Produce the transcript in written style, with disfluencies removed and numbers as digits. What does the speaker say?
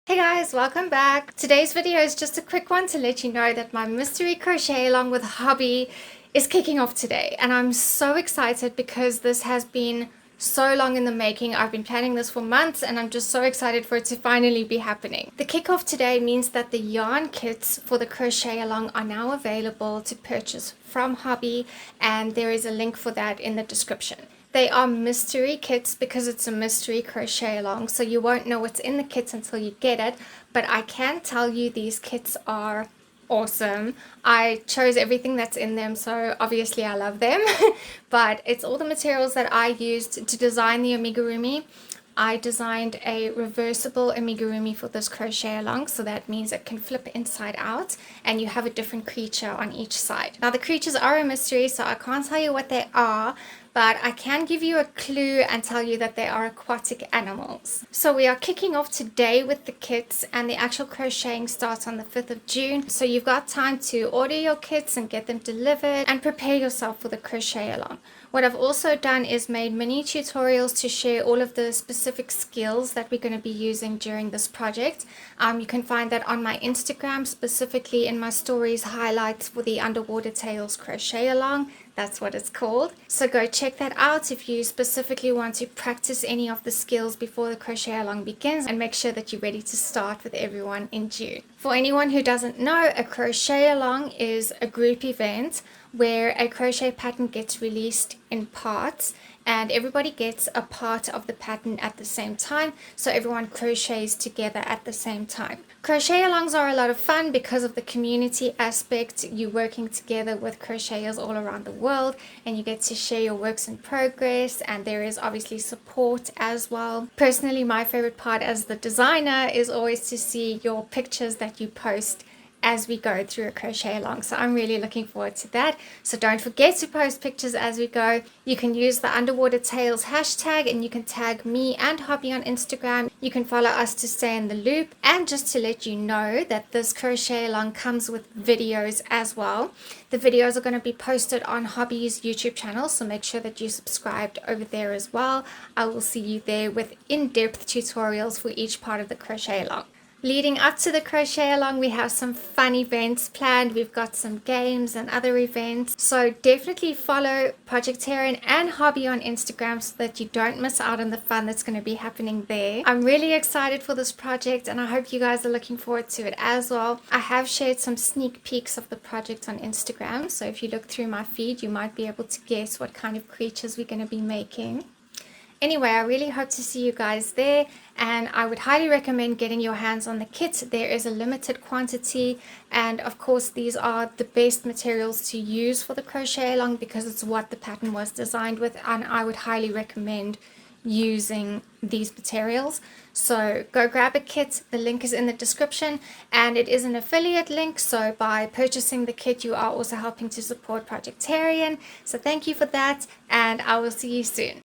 Hey guys, welcome back. Today's video is just a quick one to let you know that my mystery crochet along with Hobbii is kicking off today, and I'm so excited because this has been so long in the making. I've been planning this for months and I'm just so excited for it to finally be happening. The kickoff today means that the yarn kits for the crochet along are now available to purchase from Hobbii, and there is a link for that in the description. They are mystery kits because it's a mystery crochet along, so you won't know what's in the kits until you get it, but I can tell you these kits are awesome. I chose everything that's in them, so obviously I love them, but it's all the materials that I used to design the amigurumi. I designed a reversible amigurumi for this crochet along, so that means it can flip inside out and you have a different creature on each side. Now the creatures are a mystery, so I can't tell you what they are, but I can give you a clue and tell you that they are aquatic animals. So we are kicking off today with the kits, and the actual crocheting starts on the 5th of June. So you've got time to order your kits and get them delivered and prepare yourself for the crochet along. What I've also done is made mini tutorials to share all of the specific skills that we're going to be using during this project. You can find that on my Instagram, specifically in my stories highlights for the underwater tails crochet along. That's what it's called. So go check that out if you specifically want to practice any of the skills before the crochet along begins, and make sure that you're ready to start with everyone in June. For anyone who doesn't know, a crochet along is a group event where a crochet pattern gets released in parts and everybody gets a part of the pattern at the same time, so everyone crochets together at the same time. Crochet alongs are a lot of fun because of the community aspect. You're working together with crocheters all around the world and you get to share your works in progress, and there is obviously support as well. Personally, my favorite part as the designer is always to see your pictures that you post as we go through a crochet along, so I'm really looking forward to that. So don't forget to post pictures as we go. You can use the underwater tails hashtag and you can tag me and Hobbii on Instagram. You can follow us to stay in the loop, and just to let you know that this crochet along comes with videos as well. The videos are going to be posted on Hobbii's YouTube channel, so make sure that you subscribed over there as well. I will see you there with in-depth tutorials for each part of the crochet along. Leading up to the crochet along, we have some fun events planned. We've got some games and other events, so definitely follow Projectarian and Hobbii on Instagram so that you don't miss out on the fun that's going to be happening there. I'm really excited for this project and I hope you guys are looking forward to it as well. I have shared some sneak peeks of the project on Instagram, so if you look through my feed you might be able to guess what kind of creatures we're going to be making. Anyway, I really hope to see you guys there, and I would highly recommend getting your hands on the kit. There is a limited quantity, and of course these are the best materials to use for the crochet along because it's what the pattern was designed with, and I would highly recommend using these materials. So go grab a kit. The link is in the description and it is an affiliate link, so by purchasing the kit you are also helping to support Projectarian. So thank you for that, and I will see you soon.